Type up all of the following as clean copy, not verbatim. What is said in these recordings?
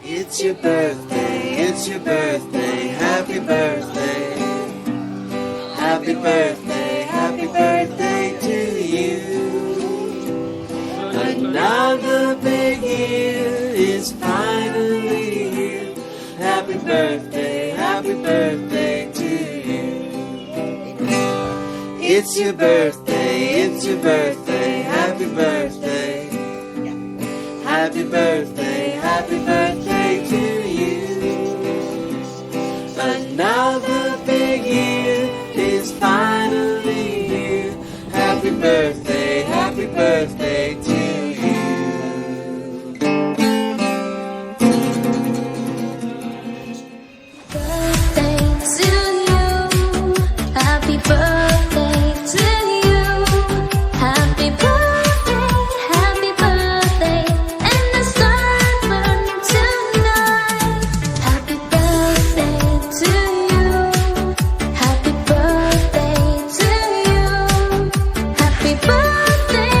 It's your birthday, it's your birthday, happy birthday. Happy birthday, happy birthday to you. Another big year is finally here. Happy birthday to you. It's your birthday, happy birthday. Happy birthday to you. Another big year is finally here. Happy birthday to you. Birthday to you. Happy birthday to you. Happy birthday, and the sun burn tonight. Happy birthday to you. Happy birthday to you. Happy birthday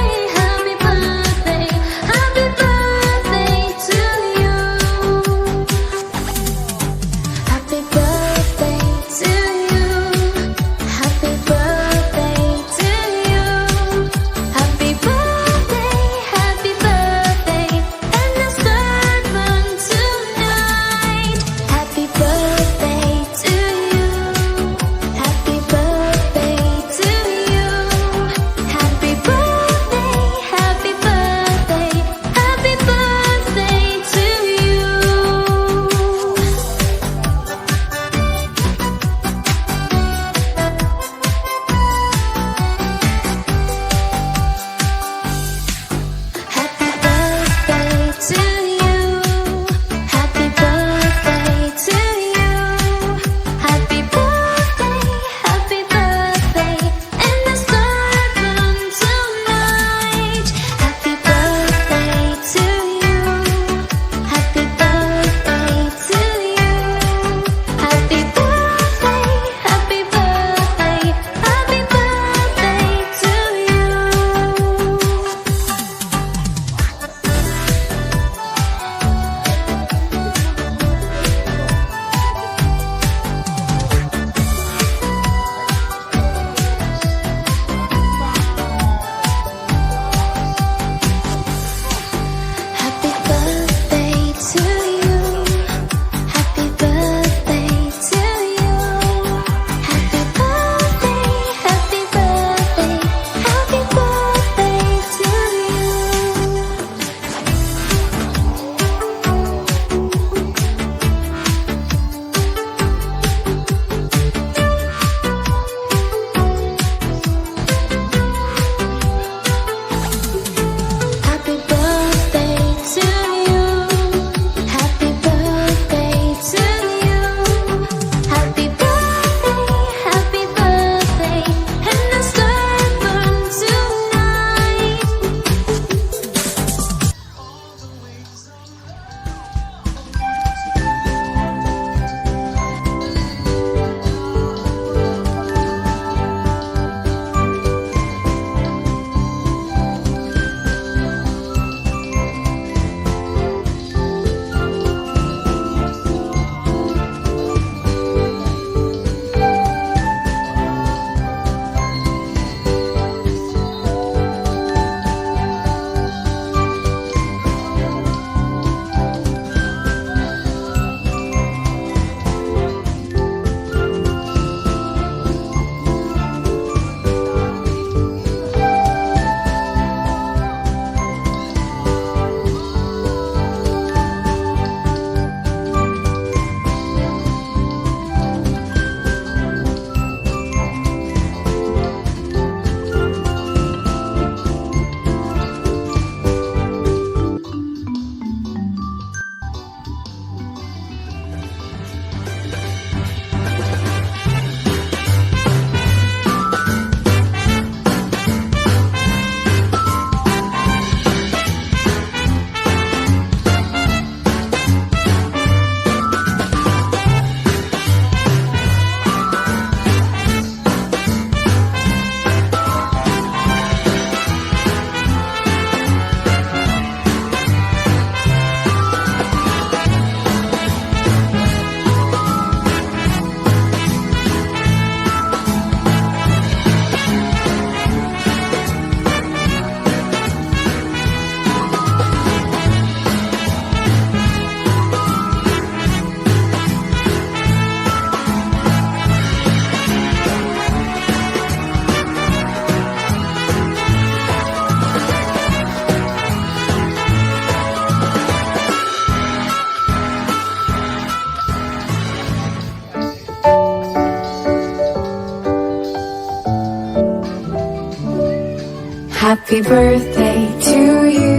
Happy birthday to you.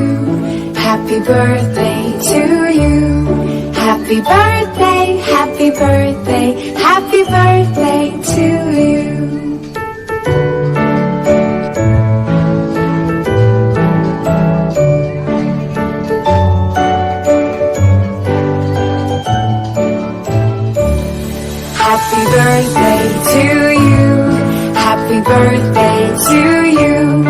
Happy birthday to you. Happy birthday, happy birthday, happy birthday to you. Happy birthday to you. Happy birthday to you.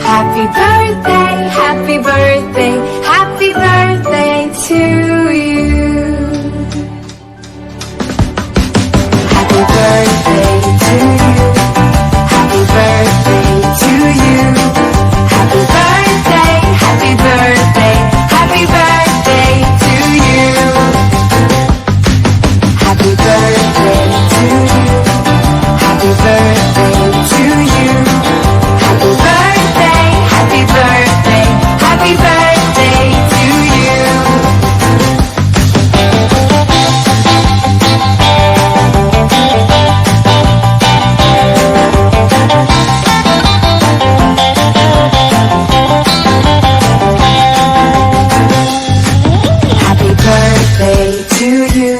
Happy birthday, happy birthday, happy birthday to you. Happy birthday to you. Happy birthday to you. Happy birthday, happy birthday, happy birthday to you. Happy birthday to you. Happy birthday to you. Happy birthday, happy birthday, happy birthday to you. Happy birthday to you.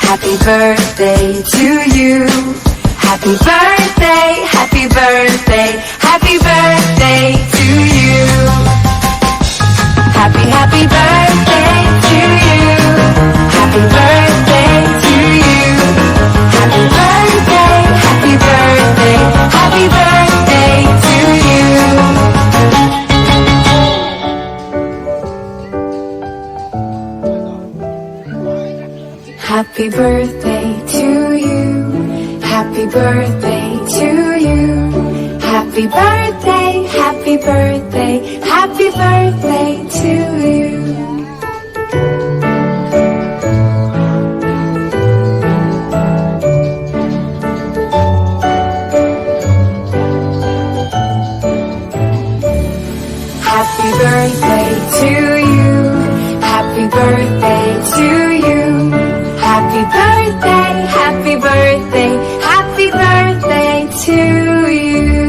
Happy birthday to you. Happy birthday, happy birthday, happy birthday to you. Happy, happy birthday to you. Happy birthday to you. Happy birthday, happy birthday, happy birthday to you. Happy birthday to you. Happy birthday to you. Happy birthday, happy birthday, happy birthday to you. Happy birthday to you. Happy birthday to you. Happy birthday, happy birthday, happy birthday to you.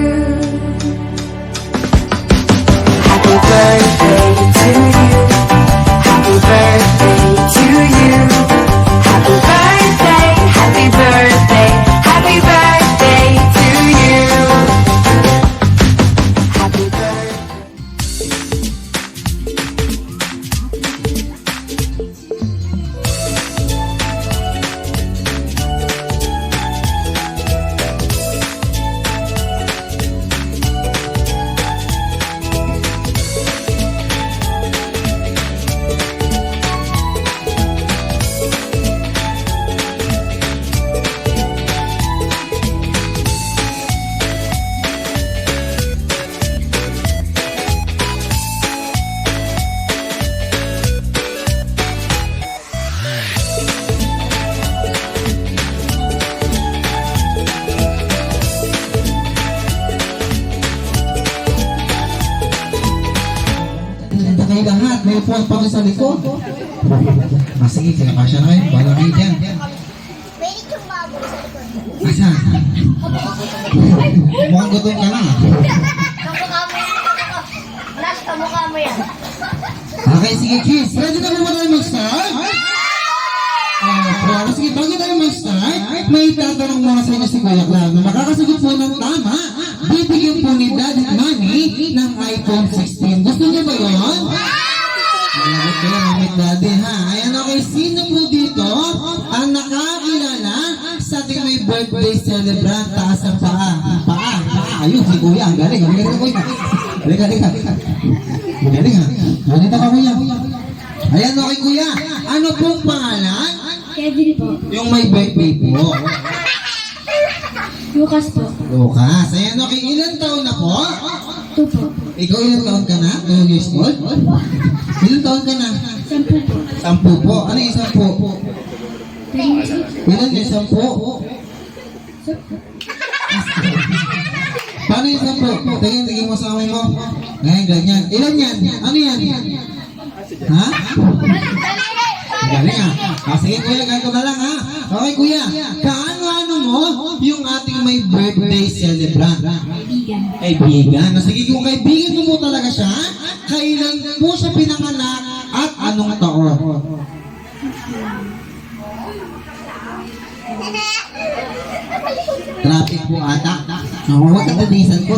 Happy birthday to you. Happy birthday to you. Happy birthday, happy birthday, happy birthday to you. Happy birthday. Kayo lahat, may upuan pa sa likod. Sige, sinakasya na kayo. Bala kayo dyan. Asa? Mukhang gutom ka na. Kamukha mo yan. Okay, sige, kids. Ready na ba tayo mag-start? Pero sige, bago tayo mag-start, may tatanong muna sa inyo si Kuya Clown. Na makakasagot po ng tama, bibigyan po ni Daddy Manny ng iPhone 16. Gusto niyo ba yun? Malapit ko lang, mamit Daddy, ha? Ayan, okay. Sino po dito ang nakakilala sa ating may birthday celebrant? Taas ang paa. Paa. Ayun, si Kuya. Ang galing. Ang galing, Kuya. Halika. Ang galing, ha? Ganito ka, Kuya. Ayan, okay, Kuya. Ano pong pangalan? Kevin po. Yung may birthday po. Lucas po. Lucas. Ayan, okay. Ilan taon na po? 2 po. Ikaw ilan taon ka na? 2 years old? Ilan taon ka na? 10 po. 10 po. Ano yung 10? Ilan yung 10? Paano yung 10? Tingin mo sa amin mo. Ngayon, ganyan. Ilan yan? Ano yan? Ha? Galing ha. Sige kuya, ganito na lang ha. Okay kuya, kaano-ano mo yung ating may birthday celebrant? Kaibigan. Sige, kung kaibigan mo po talaga siya, kailan po siya pinanganak at anong taon? Traffic po ata. Huwag ka tadisan ko.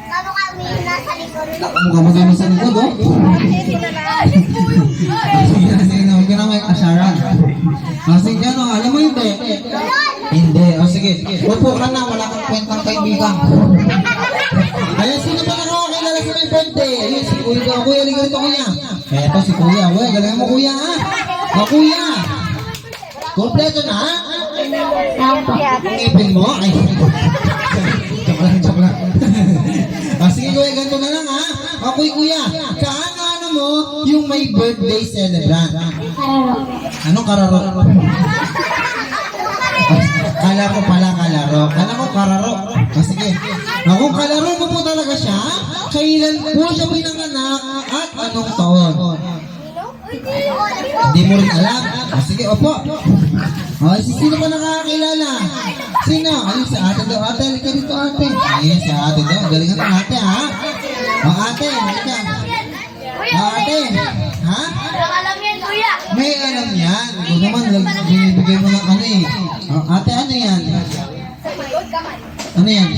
Ano kami nasa likod? Mukha mo gano'n sa likod, oh. Sige na, huwag ka na may kasaran. Sige, ano, alam mo hindi? Hindi, sige. Upo ka na, wala kang kwentang kaibigan. Ayan, sino ba nakakakilala sa may birthday? Ayun, si Kuya. Kuya, liga rito, Kuya. Eto, si Kuya. Kuya, galingan mo, Kuya, ha? Kuya. Kompleto na, ha? Ang ipin mo? Ay, joke lang. Sige, Kuya, ganito na lang, ha? Kuya, kaano mo yung may birthday celebrant? Anong kararo? Kala ko pala kalaro. Kala ko kararo. Sige. Kung kalaro mo po talaga siya, kailan po siya pinanganak at anong taon? Hindi mo rin alam. Sige, opo. Sino pa nakakakilala? Sino? Ayun, si ate daw. Ate, halika dito, ate. Ayun, si ate daw. Galingan ng ate, ha? Ate, halika. Ate, ha? Alam yan, kuya. May alam yan. Ikaw naman, binibigay mo ng ano eh. Ate, ano yan? Ano yan?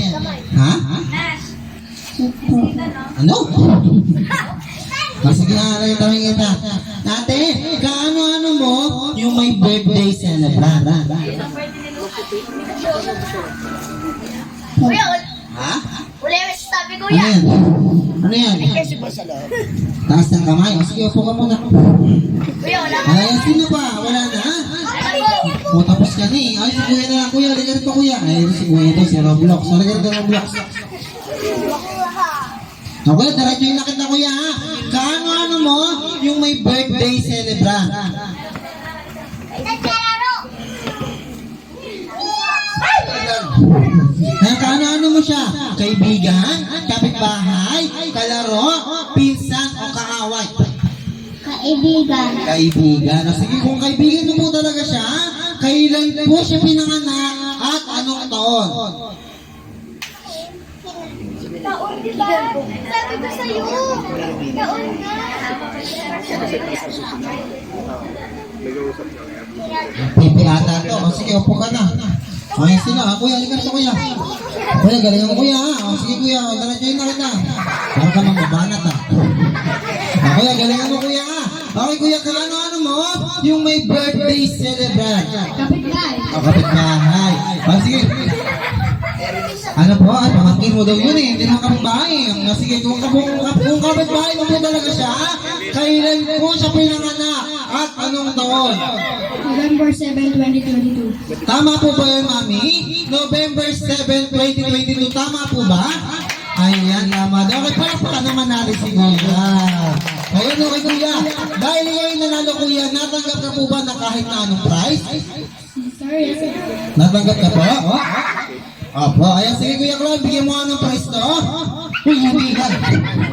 Ha? Ano? Sige nga, tanongin kita. Ate, kaano-ano mo yung may birthday celebrant? Kuya, Ha? wala yung sabi, Ano kuya. yan? Ano yan? Taas ng kamay. Sige, upo ka muna. Kuya, wala ka. Ay, sino pa? Wala na? O, tapos ka ni. Ay, si Kuya na lang, Kuya. Liga rito, Kuya. Ay, si Kuya ito, si Roblox. Liga rito, Roblox. Kuya, diretso yung nakita, Kuya, ha? Kaano-ano mo yung may birthday celebrant? Kaano-ano mo siya? Kaibigan? Kapitbahay? Kalaro? Pinsan o kaaway? Kaibigan. Kaibigan. Sige, kung kaibigan mo po talaga siya, kailan po siya pinanganak at anong taon? Taon, di ba? Sabi ko sa'yo. Taon nga. Pipi ata to. Sige, upo ka na. Ay, sino? Kuya, halika rito, Kuya. Kuya, galingan mo, Kuya, ha? Sige, Kuya, diretso na kita. Para ka magbabanat, ha? Kuya, galingan mo, Kuya, ha? Okay, Kuya, kaano-ano mo yung may birthday celebrant? Kapitbahay. Kapitbahay. Sige. Ano po? Ay, pamangkin mo daw yun eh. Hindi naman kapitbahay. Sige, kung kapitbahay mo po talaga siya, kailan po siya pinanganak at anong taon? November 7, 2022. Tama po ba yun, Mami? November 7, 2022. Tama po ba? Ayan, tama. Okay, palakpakan naman natin si Kuya. Ayan, okay, Kuya. Dahil ikaw yung nanalo, Kuya, natanggap ka po ba na kahit na anong prize? Sorry. Natanggap ka po? Opo, ayan, sige Kuya Clown, bigyan mo nga ng prize to. Uy, hindi ka.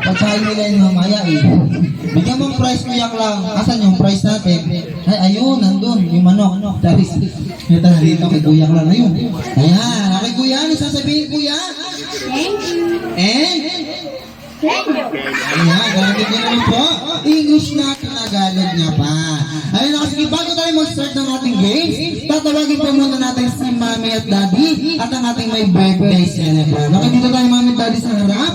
Pagsahin nila yung mamaya eh. Bigyan mo ang prize, Kuya Clown. Asan yung prize natin? Ay, ayun, nandun, yung manok. Taris, ito dito kay Kuya Clown. Ayun. Ayan, okay Kuya, ano sasabihin Kuya? Thank you. Thank you. Ayan, gamit niya naman po. English na Tagalog niya pa. Ayun na, sige, bago tayo mag-start ng ating games, tatawagin po muna natin si Mami at Daddy at ang ating may birthday celebrant. Okay, dito tayo Mami at Daddy sa harap.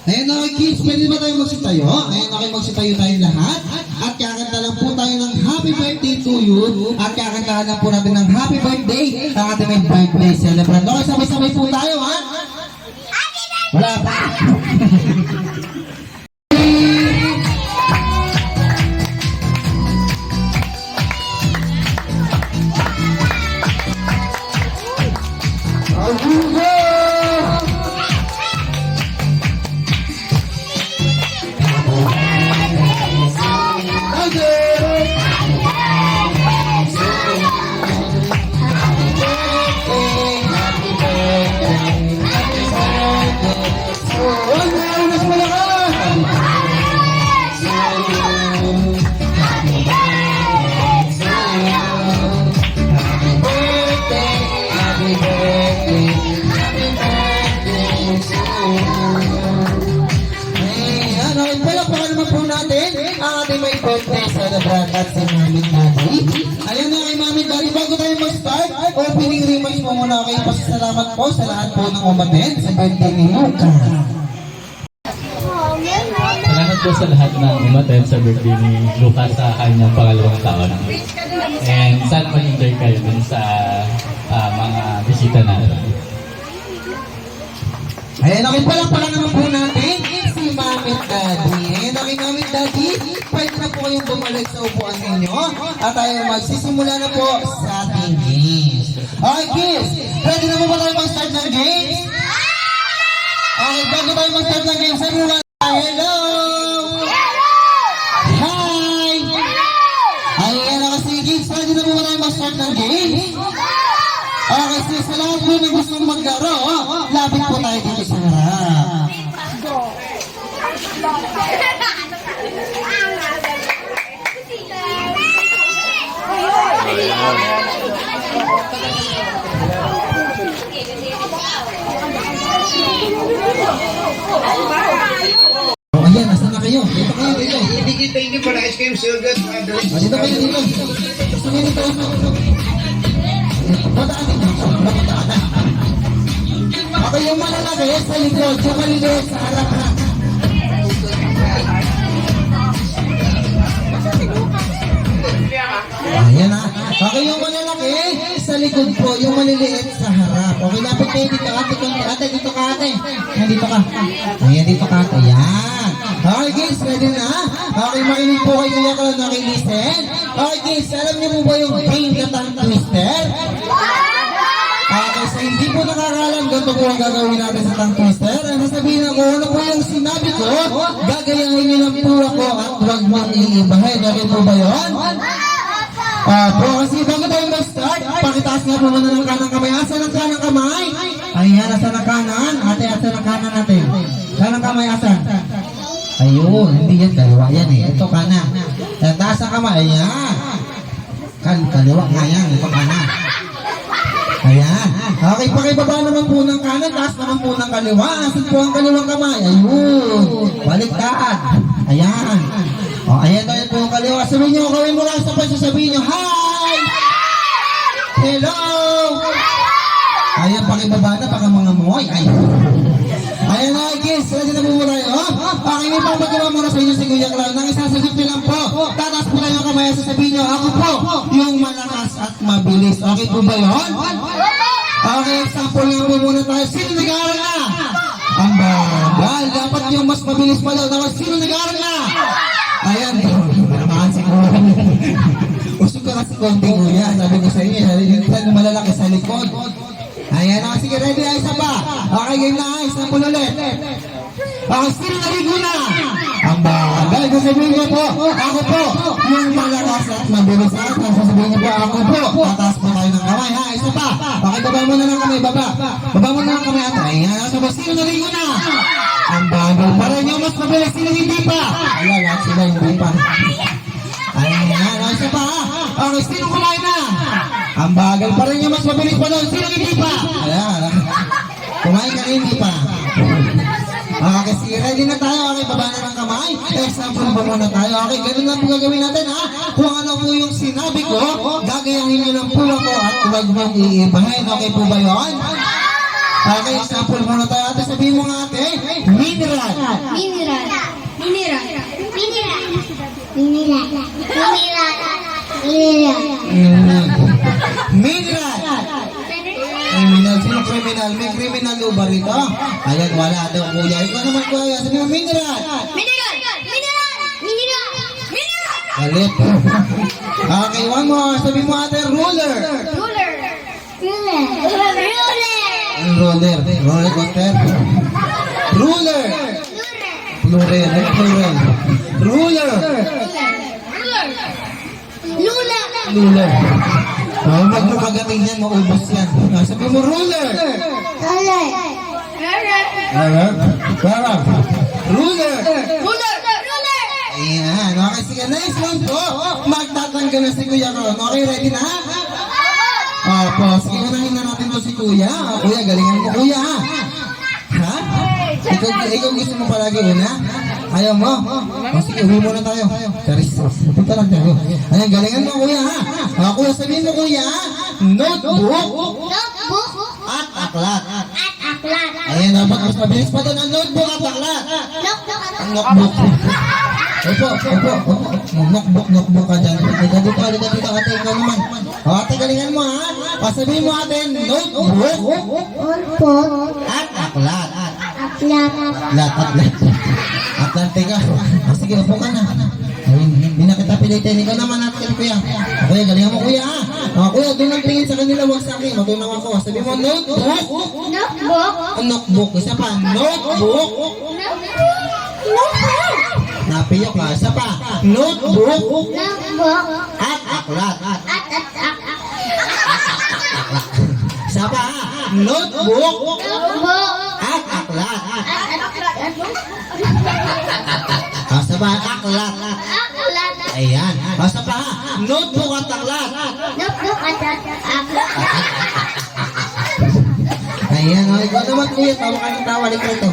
Ayun, okay kids, pwede ba tayo magsitayo? Ayun, okay, magsitayo tayo lahat. At kakanta lang po tayo ng happy birthday to you. At kakantahan lang po natin ng happy birthday ang ating may birthday celebrant. Okay, sabay-sabay po tayo, ha? Wala pa. Oh, Kuya Brad at si Mami Daddy. Ayan na kay Mami Daddy, bago tayo mag-start, opening remarks mo muna kayo. Pasasalamat po sa lahat po ng umaten sa birthday ni Luca. Salamat po sa lahat ng umaten sa birthday ni Lucas sa kanyang pangalawang taon. And sana mag-enjoy kayo dun sa mga bisita natin. Ayan, okay pala naman po natin si Mami Daddy. Ayan, okay Mami Daddy, pwede na po kayong bumalik sa upuan ninyo at tayo magsisimula na po sa ating games. Okay kids, ready na po ba tayo mag-start ng games? Okay, bago tayo mag-start ng games, everyone, hello! Hi! Ayan, kasi kids, ready na po ba tayo mag-start ng games? Okay, so sa lahat po na gustong maglaro, lapit po tayo dito sa harap. Oh, ayan, nasa na kayo? Dito kayo, dito. Thank you for the ice cream, so good. Dito kayo, dito. Gusto nyo dito. Pataan dito. Okay, yung malalaki sa likod, yung maliliit sa harap na. Ayan na. Okay, yung malalaki sa likod po, yung maliliit sa harap. Okay, lapit kayo dito. Ate, dito ka ate. Nandito ka. Ayan, dito ka ate. Ayan. Okay, guys, ready na? Okay, makinig po kayo kaya ka nakilisten. Okay, guys, alam niyo po ba yung game na tongue twister? Okay, so hindi po nakakalam ganito po ang gagawin natin sa tongue twister. Ang sasabihin ako, ano po yung sinabi ko, gagayahin niyo lang po ako at huwag mong iibahin. Okay po ba yun? Po, kasi bago tayo mag-start, pakitaas nga po muna ng kanang kamay. Asan ang kanang kamay? Ayan, asan ang kanan? Ate, asan ang kanan natin? Kanang kamay, asan? Ayun, hindi yan, kaliwa yan eh. Ito kanan. Taas ang kamay, ayan. Kaliwa nga yan, ito kanan. Ayan. Okay, pakibaba naman po ng kanan, taas naman po ng kaliwa. Asan po ang kaliwang kamay? Ayun. Baliktad. Ayan. O, ayan na po ang kaliwa. Sabihin nyo, gawin mo lang sa sasabihin nyo, hi! Hello! Ayan, pakibaba na, baka mga moy. Ayan na, guys. Ready na po muna tayo. Okay, may papagawa muna sa inyo si Kuya Clown. Nang isasagot nyo lang po. Tataas po tayo kamay, sasabihin nyo, ako po, yung malakas at mabilis. Okay po ba yun? Okay, example lang po muna tayo. Sino nag-aaral na? Ang bagal. Dapat yung mas mabilis pa daw. Dapat sino nag-aaral na? Ayan. Manamaan si Kuya. Usog ka kasi konti Kuya. Sabi ko sa inyo, yung malalaki sa likod. Ayan na, sige, ready, isa pa. Okay, game na, example ulit. Okay, sino naligo na? Ang bagal. Sasabihin niyo po, ako po, yung malakas at mabilis at sasabihin niyo po, ako po. Tataas po tayo ng kamay, ha? Isa pa. Okay, baba mo na ng kamay, baba. Baba mo na ng kamay, ata. Ayan, sabi, sino naligo na? Ang bagal. Para niyo mas mabilis, sino hindi pa? Ayan, lahat sila hindi pa. Ayan, isa pa, ha? Okay, sino kumain na? Ang bagal pa rin niya, mas mabilis pa doon. Sino hindi pa? Ayan. Kumain ka hindi pa. Okay, sige. Ready na tayo. Okay, baba na ng kamay. Example pa muna tayo. Okay, ganun lang po gagawin natin, ha? Kung ano po yung sinabi ko, gagayahin niyo lang po ako at huwag mong iibahin. Okay po ba yun? Okay, example muna tayo. Ate, sabihin mo nga ate, mineral. Mineral. Mineral. Mineral. Mineral. Mineral. Mineral. Mineral. Criminal. Sino criminal? May criminal ba rito? Ayan, wala daw kuya. Ikaw naman kuya. Sabi mo, mineral. Mineral. Mineral. Mineral. Mineral. Galit. Okay, one more. Sabi mo ate, ruler. Ruler. Ruler. Ruler. Roller. Roller coaster. Ruler. Plural. Plural. Ruler. Lula. Ruler. Oh, magpapagating yan, maubos yan. Sabi mo, ruler. Ruler. Ruler. Ruler. Ruler. Ruler. Ayan. Okay, sige. Next one po. Magtatanggal na si Kuya Ron. Okay, ready na? Opo. Sige, unahin na natin po si Kuya. Kuya, galingan mo Kuya, ha? Ha? Ikaw gusto mo palagi una? Ayaw mo? O sige, uwi muna tayo. Charis, punta lang tayo. Ayan, galingan mo kuya ha. Kuya, sabihin mo kuya, notebook Notebook. at aklat. At aklat. Ayan, dapat mas mabilis pa doon ang notebook at aklat. Notebook. Ang notebook. Opo. Notebook ka dyan. Ika dito, ate, ikaw naman. O ate, galingan mo ha. Pasabihin mo ate, notebook Notebook. at aklat. Aklat. Aklat, teka. Sige, upo ka na. Ayun, hindi na kita pilitin. Ikaw naman natin, kuya. Kuya, galingan mo kuya ha. Kuya, doon ang tingin sa kanila, huwag sa akin. Matunaw ako. Sabihin mo, notebook. Notebook. Notebook. Isa pa, notebook. Notebook. Napiyok ka. Isa pa, notebook Notebook. at aklat. At Isa pa, notebook notebook. at aklat. At Isa pa, aklat. aklat. Ayan. Isa pa, notebook at aklat. Notebook at aklat. Ayan, ikaw naman kuya, tawa ka ng tawa, ikaw ito.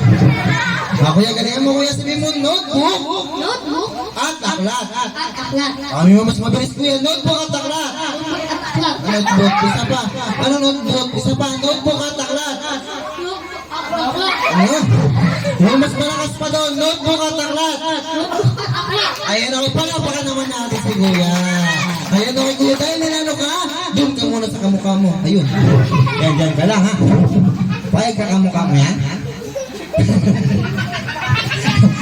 Kuya, galingan mo kuya, sabihin mo, notebook Notebook. at aklat. At aklat. Kami mo mas mabilis kuya, notebook at aklat. At aklat. Notebook, isa pa. Ano notebook? Isa pa, notebook at aklat. Ano? Yung mas malakas pa doon, notebook at aklat. Ayan, okay, palapakan naman natin si kuya. Ayan, okay kuya, dahil nanalo ka, doon ka muna sa kamukha mo. Ayun. Yan, dyan ka lang ha. Payag ka kamukha mo yan.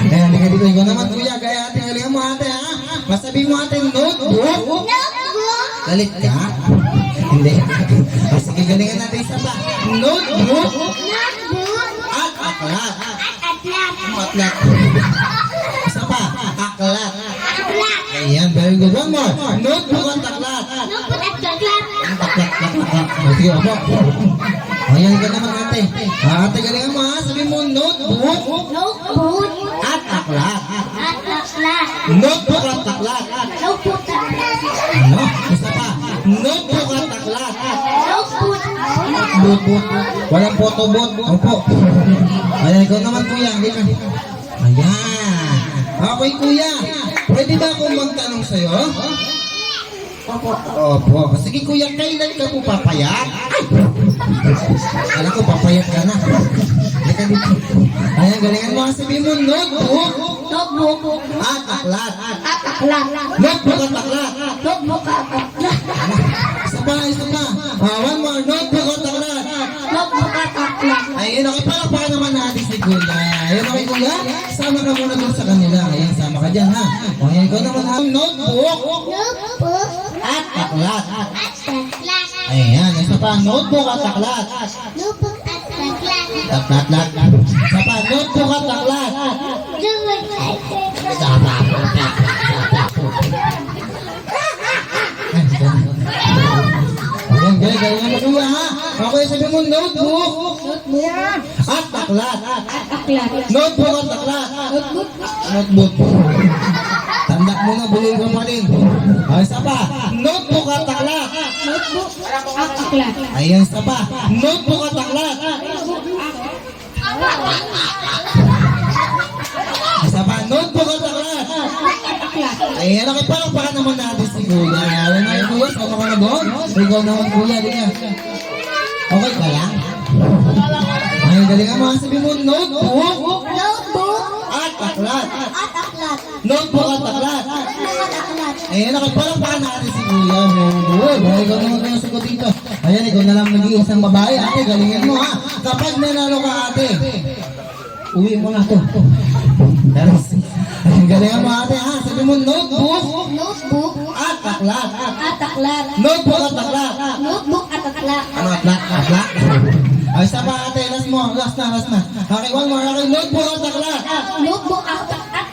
Ayan, hindi ka dito. Ikaw naman kuya, kaya ate, galingan mo ate ha. Masabi mo ate, notebook. Notebook. Galit ka? Hindi. Sige, galingan natin isa pa. Notebook Notebook. at aklat. Aklat. Aklat. Isa pa, aklat. Aklat. Ayan, very good. One more. Notebook at aklat. Notebook at aklat. Aklat. Sige, opo. Ayan, ikaw naman ate. Ate, galingan mo ha. Sabi mo, notebook Notebook. at aklat. At aklat. Notebook at aklat. Notebook at aklat. Ano? Isa pa. Notebook at aklat. Notebook. Notebook. Walang photobooth. Opo. Ayan, ikaw naman kuya. Halika. Ayan. Okay kuya. Pwede ba akong magtanong sa'yo? Opo. Sige kuya, kailan ka po papayat? Alam ko, papayat ka na. Halika dito. Ayan, galingan mo. Sabihin mo, notebook Notebook. at aklat. At aklat. Notebook at aklat. Notebook at aklat. Isa pa. One more. Notebook at aklat. Notebook at aklat. Ayun, okay, palakpakan naman natin si kuya. Ayun, okay kuya, sama ka muna dun sa kanila. Ayun, sama ka dyan ha. O, ayun, ikaw naman ha. Notebook Notebook. at aklat. At aklat. Ayan, isa pa, notebook at aklat. Notebook at aklat. Aklat. Isa pa, notebook at aklat. Notebook at Ayan, galing mo kuya ha. Okay, sabi mo, notebook at aklat. aklat. Notebook at aklat. Notebook. Notebook. Tanda mo na, bulin ko pa rin. Isa pa, notebook at aklat. Notebook at aklat. Ayan, isa pa, notebook at aklat. Isa pa, notebook at aklat. Ayan, nakipalakpakan naman natin si kuya. Ayan na kuya, sama ka na doon. Ikaw naman kuya, di ka. Okay ka lang? Ayan, galingan mo. Sabi mo, notebook Notebook at aklat. at aklat. Notebook at aklat. Notebook at aklat. Ayan, nakipalakpakan natin si kuya. Good. Ikaw naman kuya sagot dito. Ayan, ikaw na lang nag-iisang babae. Ate, galingan mo ha. Kapag nanalo ka ate, uwi mo na to. Ayan, galingan mo ate ha. Sabi mo, notebook Notebook at aklat. at aklat. Notebook at aklat. Notebook at aklat. Ano, aklat? Aklat? Ay, isa pa ate. Last mo. Last na. Okay, one more. Okay, notebook at aklat. Notebook at aklat.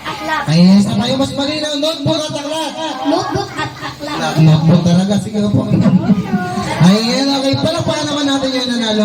Ay, isa pa yung mas malinaw. Notebook at aklat. Notebook at aklat. Notebook talaga. Sige po. Ayan, okay. Palakpakan naman natin yung nanalo.